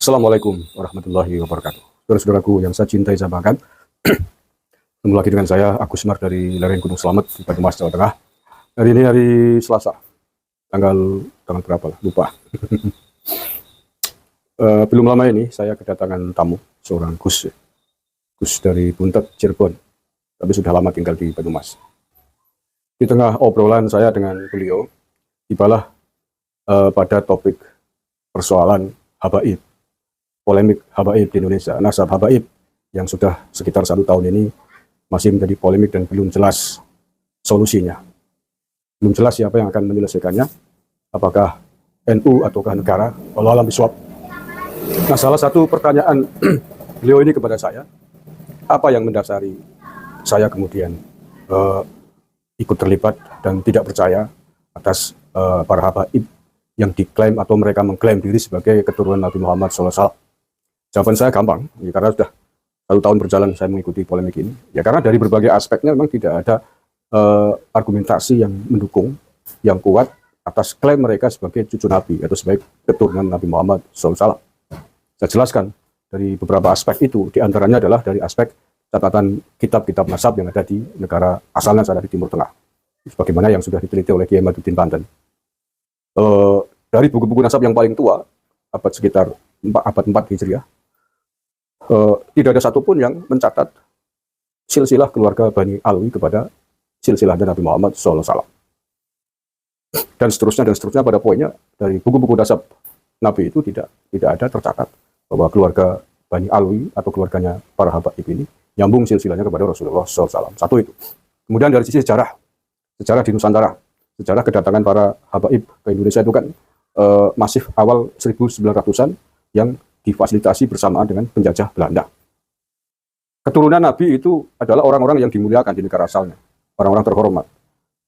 Assalamualaikum warahmatullahi wabarakatuh. Saudara-saudaraku yang saya cintai, saya banggakan. Ketemu lagi dengan saya, Agus Mar dari lereng Gunung Slamet di Banyumas, Jawa Tengah. Hari ini hari Selasa, tanggal berapa lah, lupa. Belum lama ini saya kedatangan tamu, seorang Gus dari Buntet, Cirebon, tapi sudah lama tinggal di Banyumas. Di tengah obrolan saya dengan beliau, tibalah pada topik persoalan habaib, polemik habaib di Indonesia, nasab habaib yang sudah sekitar 1 tahun ini masih menjadi polemik dan belum jelas solusinya. Belum jelas siapa yang akan menyelesaikannya, apakah NU ataukah negara, walau alam bisawab. Nah, salah satu pertanyaan beliau ini kepada saya, apa yang mendasari saya kemudian ikut terlibat dan tidak percaya atas para habaib yang diklaim atau mereka mengklaim diri sebagai keturunan Nabi Muhammad SAW. Jawaban saya gampang, ya, karena sudah 1 tahun berjalan saya mengikuti polemik ini. Ya karena dari berbagai aspeknya memang tidak ada argumentasi yang mendukung, yang kuat atas klaim mereka sebagai cucu Nabi atau sebagai keturunan Nabi Muhammad SAW. Saya jelaskan dari beberapa aspek itu, diantaranya adalah dari aspek catatan kitab-kitab nasab yang ada di negara asalnya, ada di Timur Tengah, sebagaimana yang sudah diteliti oleh Kiai Maduddin Banten. Dari buku-buku nasab yang paling tua, abad sekitar abad 4 Hijriah, tidak ada satupun yang mencatat silsilah keluarga Bani Alwi kepada silsilah Nabi Muhammad SAW. Dan seterusnya pada poinnya dari buku-buku nasab Nabi itu tidak ada tercatat bahwa keluarga Bani Alwi atau keluarganya para habaib ini nyambung silsilahnya kepada Rasulullah SAW. Satu itu. Kemudian dari sisi sejarah di Nusantara, sejarah kedatangan para habaib ke Indonesia itu kan masif awal 1900-an yang difasilitasi bersamaan dengan penjajah Belanda. Keturunan Nabi itu adalah orang-orang yang dimuliakan di negara asalnya, orang-orang terhormat,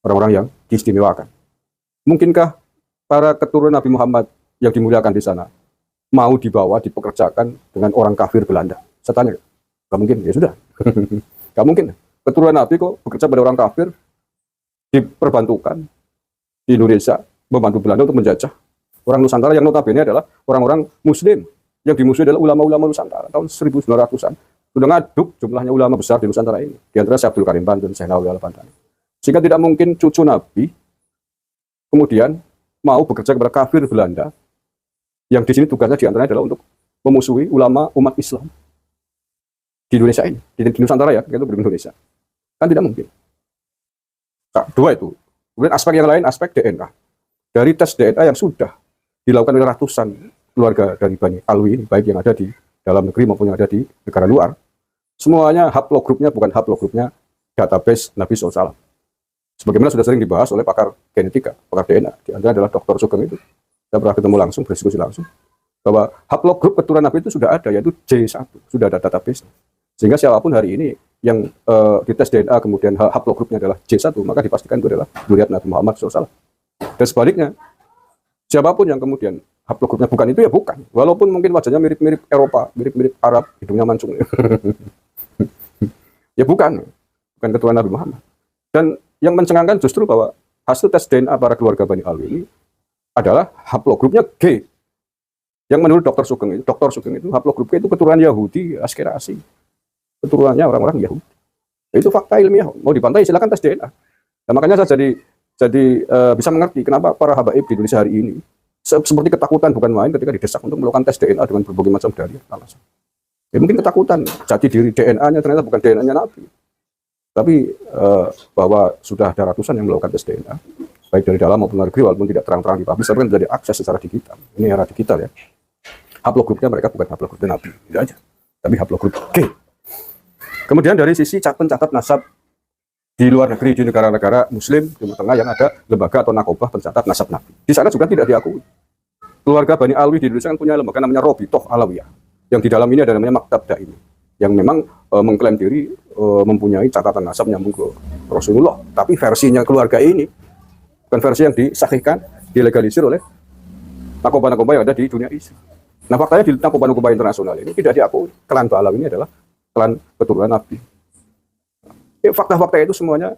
orang-orang yang diistimewakan. Mungkinkah para keturunan Nabi Muhammad yang dimuliakan di sana mau dibawa, dipekerjakan dengan orang kafir Belanda? Saya tanya, gak mungkin, ya sudah. Gak mungkin. Keturunan Nabi kok bekerja pada orang kafir, diperbantukan di Indonesia, membantu Belanda untuk menjajah orang Nusantara yang notabene adalah orang-orang Muslim, yang dimusuhi adalah ulama-ulama Nusantara. Tahun 1900-an sudah ngaduk jumlahnya ulama besar di Nusantara ini. Di antara Syekh Abdul Karim Banten, Syekh Nawawi Al-Bantani. Sehingga tidak mungkin cucu Nabi kemudian mau bekerja kepada kafir Belanda, yang di sini tugasnya diantaranya adalah untuk memusuhi ulama umat Islam di Indonesia ini, di Nusantara ya, itu di Indonesia. Kan tidak mungkin. Nah, dua itu. Kemudian aspek yang lain, aspek DNA. Dari tes DNA yang sudah dilakukan oleh ratusan keluarga dari Bani Alwi ini, baik yang ada di dalam negeri maupun yang ada di negara luar, semuanya haplogrupnya bukan haplogrupnya database Nabi SAW. Sebagaimana sudah sering dibahas oleh pakar genetika, pakar DNA, di antara adalah Dr. Sugeng itu. Saya pernah ketemu langsung, berdiskusi langsung, bahwa haplogrup keturunan Nabi itu sudah ada, yaitu J1, sudah ada database. Sehingga siapapun hari ini yang dites DNA kemudian haplogrupnya adalah J1, maka dipastikan itu adalah zuriat Nabi Muhammad SAW. Dan sebaliknya, siapapun yang kemudian haplogrupnya bukan itu, ya bukan. Walaupun mungkin wajahnya mirip-mirip Eropa, mirip-mirip Arab, hidungnya mancung. Ya bukan keturunan Nabi Muhammad. Dan yang mencengangkan justru bahwa hasil tes DNA para keluarga Bani Alwi ini adalah haplogrupnya G. Yang menurut Dr. Sugeng itu haplogrupnya itu keturunan Yahudi, Askerasi. Keturunannya orang-orang Yahudi. Itu fakta ilmiah. Mau dibantai silakan tes DNA. Nah, makanya saya jadi bisa mengerti kenapa para habaib di Indonesia hari ini seperti ketakutan bukan main ketika didesak untuk melakukan tes DNA dengan berbagai macam dalih alasan. Ya mungkin ketakutan jati diri DNA-nya ternyata bukan DNA-nya Nabi. Tapi bahwa sudah ada ratusan yang melakukan tes DNA, baik dari dalam maupun luar negeri, walaupun tidak terang-terang dipublish, tapi kan bisa diakses secara digital. Ini era digital ya. Haplogrupnya mereka bukan haplogrup Nabi, tidak aja, tapi haplogrup G. Kemudian dari sisi pencatat nasab di luar negeri, di negara-negara Muslim Timur Tengah yang ada lembaga atau nakobah pencatat nasab Nabi, di sana juga tidak diakui. Keluarga Bani Alwi di Indonesia kan punya lembaga namanya Robitoh Alawiyah, yang di dalam ini ada namanya Maktab Daimi, yang memang mengklaim diri mempunyai catatan nasab nyambung ke Rasulullah. Tapi versinya keluarga ini bukan versi yang disahihkan, dilegalisir oleh nakobah-nakobah yang ada di dunia Islam. Nah, faktanya di nakobah-nakobah internasional ini tidak diakui klan Ba'alawi ini adalah klan keturunan Nabi. Fakta-fakta itu semuanya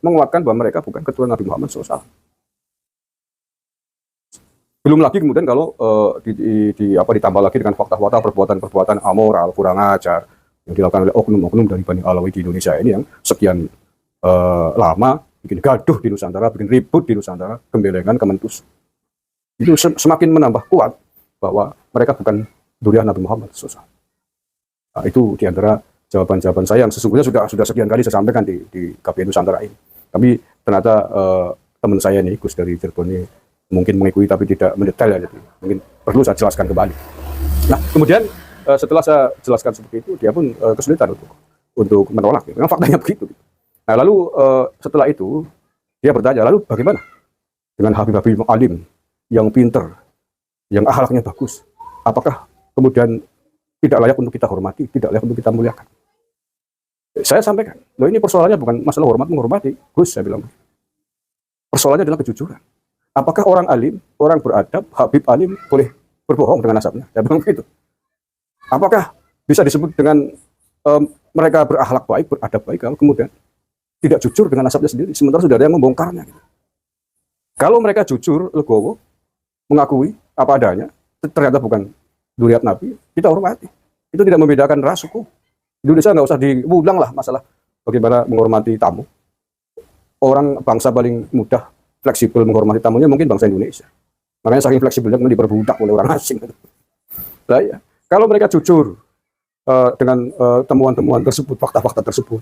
menguatkan bahwa mereka bukan keturunan Nabi Muhammad SAW. Belum lagi kemudian kalau ditambah lagi dengan fakta-fakta perbuatan-perbuatan amoral, kurang ajar yang dilakukan oleh oknum-oknum dari Bani Alawi di Indonesia ini yang sekian lama bikin gaduh di Nusantara, bikin ribut di Nusantara, gembelengan Kementus. Itu semakin menambah kuat bahwa mereka bukan duriah Nabi Muhammad SAW. Nah, itu diantara jawaban-jawaban saya yang sesungguhnya sudah sekian kali saya sampaikan di KBN Nusantara ini. Tapi ternyata teman saya nih, Gus dari Cirebon ini, mungkin mengikuti tapi tidak mendetail ya, jadi mungkin perlu saya jelaskan kembali. Nah, kemudian setelah saya jelaskan seperti itu, dia pun kesulitan untuk menolak. Memang faktanya begitu. Nah, lalu setelah itu dia bertanya, lalu bagaimana dengan Habib-habib alim yang pinter, yang akhlaknya bagus? Apakah kemudian tidak layak untuk kita hormati, tidak layak untuk kita muliakan? Saya sampaikan, loh ini persoalannya bukan masalah hormat menghormati, Gus, saya bilang. Persoalannya adalah kejujuran. Apakah orang alim, orang beradab, Habib alim boleh berbohong dengan nasabnya? Saya bilang begitu. Apakah bisa disebut dengan mereka berakhlak baik, beradab baik, kalau kemudian tidak jujur dengan nasabnya sendiri, sementara sudah ada yang membongkarnya? Gitu. Kalau mereka jujur, legowo, mengakui apa adanya, ternyata bukan duriat Nabi, kita hormati. Itu tidak membedakan ras, suku. Indonesia nggak usah diulang lah masalah bagaimana menghormati tamu. Orang bangsa paling mudah fleksibel menghormati tamunya mungkin bangsa Indonesia. Makanya saking fleksibelnya diperbudak oleh orang asing. Nah, ya. Kalau mereka jujur dengan temuan-temuan tersebut, fakta-fakta tersebut,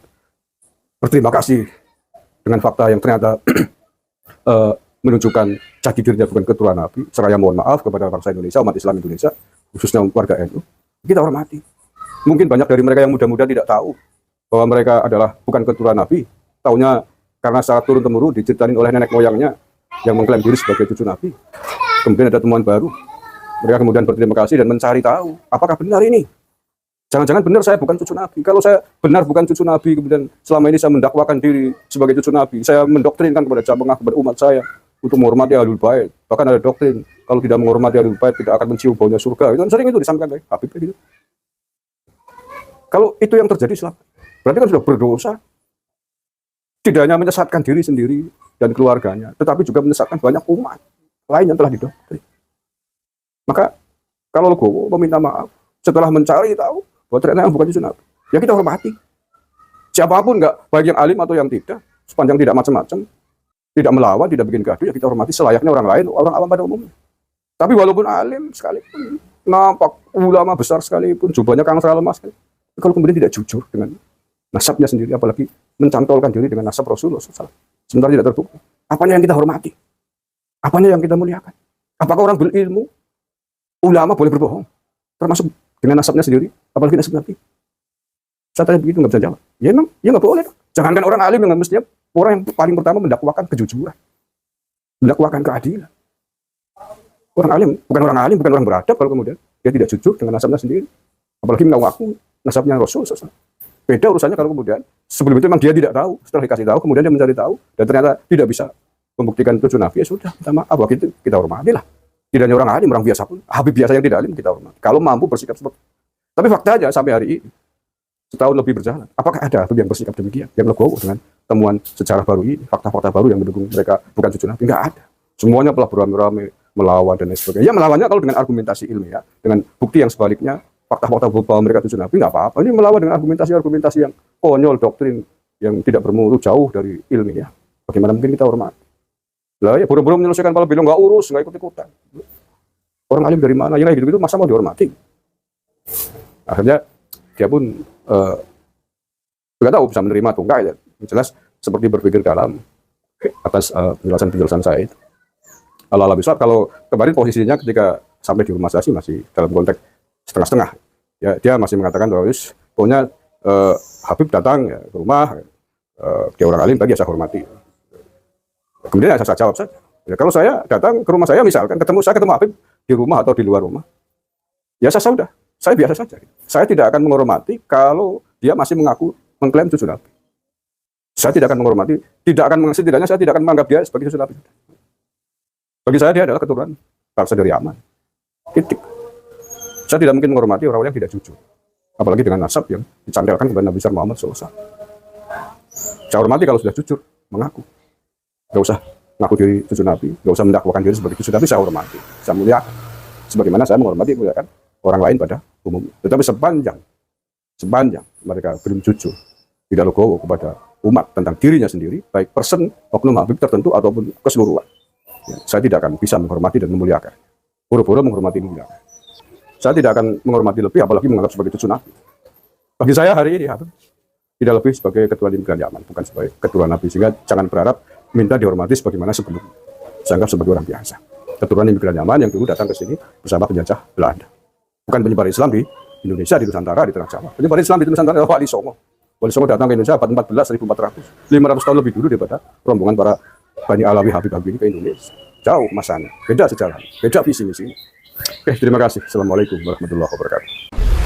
berterima kasih dengan fakta yang ternyata menunjukkan jati dirinya bukan keturunan Nabi, seraya mohon maaf kepada bangsa Indonesia, umat Islam Indonesia, khususnya warga NU, kita hormati. Mungkin banyak dari mereka yang muda-muda tidak tahu bahwa mereka adalah bukan keturunan Nabi, taunya karena secara turun-temurun diceritain oleh nenek moyangnya yang mengklaim diri sebagai cucu Nabi. Kemudian ada temuan baru. Mereka kemudian berterima kasih dan mencari tahu, apakah benar ini? Jangan-jangan benar saya bukan cucu Nabi. Kalau saya benar bukan cucu Nabi, kemudian selama ini saya mendakwakan diri sebagai cucu Nabi, saya mendoktrinkan kepada jamaah, kepada umat saya untuk menghormati Ahlul Bait. Bahkan ada doktrin, kalau tidak menghormati Ahlul Bait tidak akan mencium baunya surga. Itu sering itu disampaikan oleh Habib gitu. Kalau itu yang terjadi selama, berarti kan sudah berdosa. Tidak hanya menyesatkan diri sendiri dan keluarganya, tetapi juga menyesatkan banyak umat lain yang telah didoktrin. Maka kalau legowo meminta maaf setelah mencari tahu bahwa ternyata yang bukan cucu Nabi, ya kita hormati. Siapapun, nggak baik yang alim atau yang tidak, sepanjang tidak macam-macam, tidak melawan, tidak bikin gaduh, ya kita hormati selayaknya orang lain, orang awam pada umumnya. Tapi walaupun alim sekalipun, nampak ulama besar sekalipun, jubahnya kangsal lemas, kalau kemudian tidak jujur dengan nasabnya sendiri, apalagi mencantolkan diri dengan nasab Rasulullah SAW, sementara tidak terbukti, apanya yang kita hormati? Apanya yang kita muliakan? Apakah orang berilmu, ulama boleh berbohong, termasuk dengan nasabnya sendiri, apalagi nasab Nabi? Saya tanya begitu, nggak bisa jawab. Ya memang, ya nggak boleh. Jangankan orang alim yang mestinya orang yang paling pertama mendakwakan kejujuran, mendakwakan keadilan. Orang alim, bukan orang beradab, kalau kemudian dia tidak jujur dengan nasabnya sendiri, apalagi mengaku nasabnya Rasul SAW. Beda urusannya kalau kemudian sebelum itu memang dia tidak tahu, setelah dikasih tahu, kemudian dia mencari tahu, dan ternyata tidak bisa membuktikan cucu Nabi, ya sudah, kita maaf, begitu kita hormati lah. Tidak hanya orang alim, orang biasa pun, Habib biasa yang tidak alim kita hormati. Kalau mampu bersikap seperti itu. Tapi faktanya sampai hari ini, setahun lebih berjalan, apakah ada Habib yang bersikap demikian, yang legowo dengan temuan sejarah baru ini, fakta-fakta baru yang mendukung mereka bukan cucu Nabi? Enggak ada. Semuanya telah beramai-ramai melawan dan lain sebagainya. Ya melawannya kalau dengan argumentasi ilmiah, dengan bukti yang sebaliknya, fakta-fakta bahwa mereka cucu Nabi, nggak apa-apa. Ini melawan dengan argumentasi-argumentasi yang konyol, doktrin yang tidak bermutu, jauh dari ilmiah. Bagaimana mungkin kita hormati? Lah ya buru-buru menyelesaikan kalau bilang nggak urus, nggak ikut-ikutan. Orang alim dari mana? Yang gitu-gitu masa mau dihormati? Akhirnya dia pun nggak tahu bisa menerima atau enggak ya. Jelas seperti berpikir dalam atas penjelasan saya itu. Ala-ala besar, kalau kemarin posisinya ketika sampai di rumah saya sih masih dalam konteks setengah-setengah. Ya, dia masih mengatakan bahwa pokoknya Habib datang ya, ke rumah, dia orang alim, tadi saya hormati. Kemudian saya jawab saja. Ya, kalau saya datang ke rumah saya, misalkan saya ketemu Habib di rumah atau di luar rumah, ya saya sudah, saya biasa saja. Saya tidak akan menghormati kalau dia masih mengklaim cucu Nabi. Saya tidak akan menghormati, setidaknya saya tidak akan menganggap dia sebagai cucu Nabi. Bagi saya dia adalah keturunan bangsa dari Yaman. Titik. Saya tidak mungkin menghormati orang-orang yang tidak jujur, apalagi dengan nasab yang dicantelkan kepada Nabi besar Muhammad SAW. Saya hormati kalau sudah jujur, mengaku. Gak usah ngaku diri cucu Nabi, nggak usah mendakwakan diri sebagai cucu Nabi, saya hormati, saya muliakan. Sebagaimana saya menghormati muliakan orang lain pada umumnya. Tetapi sepanjang mereka belum jujur, tidak legowo kepada umat tentang dirinya sendiri, baik person, oknum Habib tertentu ataupun keseluruhan, ya, saya tidak akan bisa menghormati dan memuliakan. Buru-buru menghormati memuliakan. Saya tidak akan menghormati lebih, apalagi menganggap sebagai cucu Nabi. Bagi saya hari ini Habib tidak lebih sebagai ketua Migran Yaman, bukan sebagai ketua Nabi, sehingga jangan berharap minta dihormati sebagaimana sebelum. Saya anggap sebagai orang biasa. Keturunan imigran Yaman yang dulu datang ke sini bersama penjajah Belanda. Bukan penyebar Islam di Indonesia, di Nusantara, di Tengah Jawa. Penyebar Islam di Nusantara adalah Wali Songo. Wali Songo datang ke Indonesia 14.400, 500 tahun lebih dulu daripada rombongan para Bani Alawi Habib-Habib ini ke Indonesia. Jauh masanya, beda sejarah, beda visi misi. Oke, terima kasih. Assalamualaikum warahmatullahi wabarakatuh.